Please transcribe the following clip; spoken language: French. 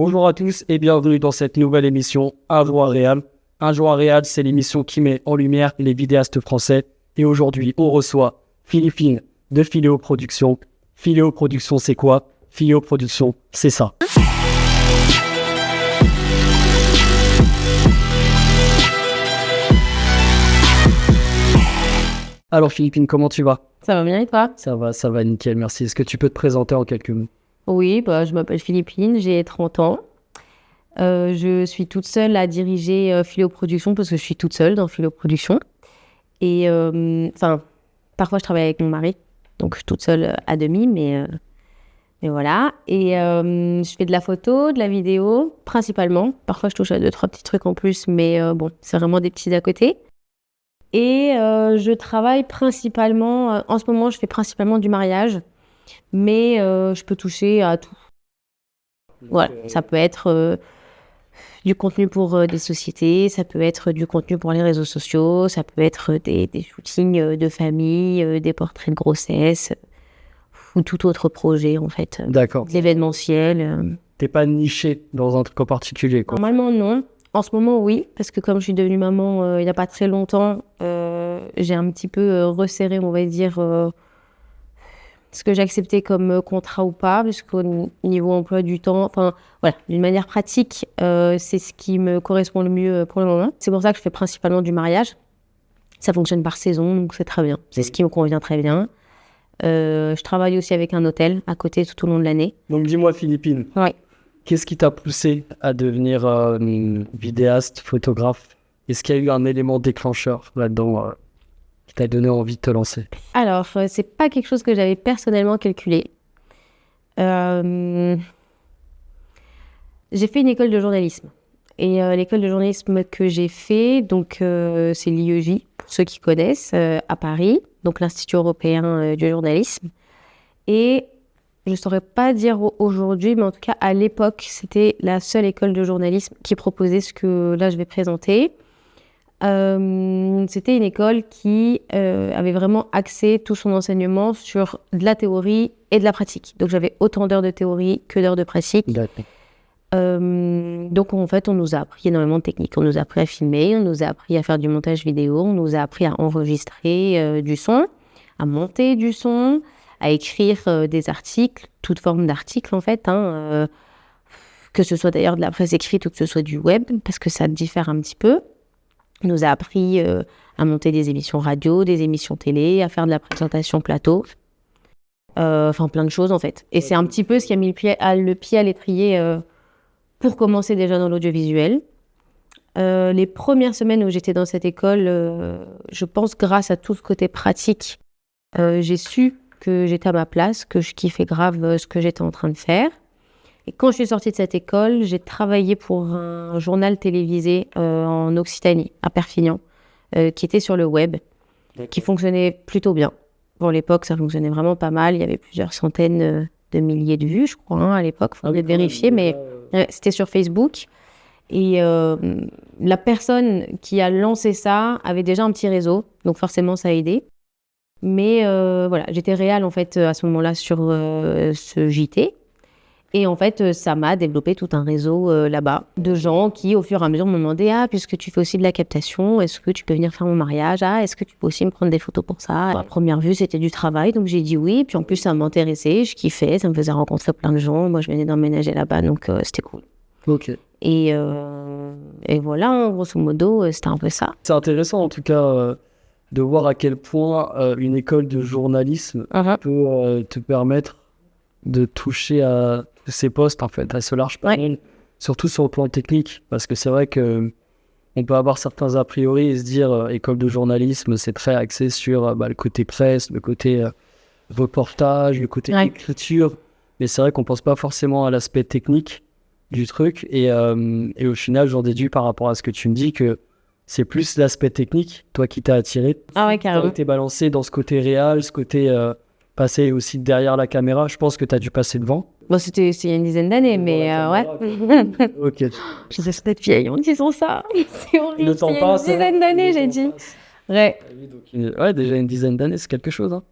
Bonjour à tous et bienvenue dans cette nouvelle émission Un jour à Réal. Un jour à Réal, c'est l'émission qui met en lumière les vidéastes français. Et aujourd'hui, on reçoit Philippine de Philéo Productions. Philéo Productions, c'est quoi? Philéo Productions, c'est ça. Alors Philippine, comment tu vas? Ça va bien et toi? Ça va nickel, merci. Est-ce que tu peux te présenter en quelques mots? Oui, je m'appelle Philippine, j'ai 30 ans. Je suis toute seule à diriger Philéo Productions parce que je suis toute seule dans Philéo Productions. Et parfois je travaille avec mon mari, donc je suis toute seule à demi, mais voilà. Et je fais de la photo, de la vidéo, principalement. Parfois je touche à 2-3 petits trucs en plus, mais bon, c'est vraiment des petits à côté. Et je travaille principalement, en ce moment je fais principalement du mariage, mais je peux toucher à tout. Voilà, ça peut être du contenu pour des sociétés, ça peut être du contenu pour les réseaux sociaux, ça peut être des shootings de famille, des portraits de grossesse, ou tout autre projet en fait. D'accord. De l'événementiel. T'es pas niché dans un truc en particulier, quoi. Normalement non. En ce moment oui, parce que comme je suis devenue maman il n'y a pas très longtemps, j'ai un petit peu resserré, on va dire, ce que j'ai accepté comme contrat ou pas, puisqu'au niveau emploi du temps, enfin voilà, d'une manière pratique, c'est ce qui me correspond le mieux pour le moment. C'est pour ça que je fais principalement du mariage. Ça fonctionne par saison, donc c'est très bien. C'est ce qui me convient très bien. Je travaille aussi avec un hôtel à côté tout au long de l'année. Donc dis-moi Philippine, Ouais. qu'est-ce qui t'a poussé à devenir vidéaste, photographe? Est-ce qu'il y a eu un élément déclencheur là-dedans qui t'a donné envie de te lancer? Alors, c'est pas quelque chose que j'avais personnellement calculé. J'ai fait une école de journalisme. Et l'école de journalisme que j'ai fait, donc c'est l'IEJ, pour ceux qui connaissent, à Paris, donc l'Institut européen du journalisme. Et je ne saurais pas dire aujourd'hui, mais en tout cas à l'époque, c'était la seule école de journalisme qui proposait ce que là je vais présenter. C'était une école qui avait vraiment axé tout son enseignement sur de la théorie et de la pratique. Donc j'avais autant d'heures de théorie que d'heures de pratique. D'accord. Donc en fait on nous a appris énormément de techniques. On nous a appris à filmer, on nous a appris à faire du montage vidéo, on nous a appris à enregistrer du son, à monter du son, à écrire des articles, toute forme d'articles en fait, que ce soit d'ailleurs de la presse écrite ou que ce soit du web, parce que ça diffère un petit peu. On nous a appris à monter des émissions radio, des émissions télé, à faire de la présentation plateau, enfin plein de choses en fait. Et c'est un petit peu ce qui a mis le pied à l'étrier pour commencer déjà dans l'audiovisuel. Les premières semaines où j'étais dans cette école, je pense grâce à tout ce côté pratique, j'ai su que j'étais à ma place, que je kiffais grave ce que j'étais en train de faire. Et quand je suis sortie de cette école, j'ai travaillé pour un journal télévisé en Occitanie, à Perpignan, qui était sur le web, qui fonctionnait plutôt bien. Pour l'époque, ça fonctionnait vraiment pas mal. Il y avait plusieurs centaines de milliers de vues, je crois, à l'époque. Il faudrait vérifier, mais c'était sur Facebook. Et la personne qui a lancé ça avait déjà un petit réseau, donc forcément, ça a aidé. Mais voilà, j'étais réal, en fait, à ce moment-là, sur ce JT. Et en fait, ça m'a développé tout un réseau là-bas de gens qui, au fur et à mesure, me demandaient « Ah, puisque tu fais aussi de la captation, est-ce que tu peux venir faire mon mariage? Ah, est-ce que tu peux aussi me prendre des photos pour ça ?» À première vue, c'était du travail, donc j'ai dit oui. Puis en plus, ça m'intéressait, je kiffais, ça me faisait rencontrer plein de gens. Moi, je venais d'emménager là-bas, donc c'était cool. Ok. Et voilà, grosso modo, c'était un peu ça. C'est intéressant en tout cas de voir à quel point une école de journalisme peut te permettre de toucher à ces postes en fait, à ce large panel, surtout sur le plan technique, parce que c'est vrai que on peut avoir certains a priori et se dire école de journalisme, c'est très axé sur le côté presse, le côté reportage, le côté écriture, mais c'est vrai qu'on pense pas forcément à l'aspect technique du truc et au final j'en déduis par rapport à ce que tu me dis que c'est plus l'aspect technique, toi qui t'as attiré. Ah ouais, carrément. Tu t'es balancé dans ce côté réel, ce côté passer aussi derrière la caméra. Je pense que tu as dû passer devant. Bon, c'était il y a une dizaine d'années, mais ouais. Ok. Je sais peut-être vieille en disant ça. C'est horrible. Le temps Il y a passe. une dizaine d'années, j'ai dit. Ouais. Ouais, déjà une dizaine d'années, c'est quelque chose. Hein.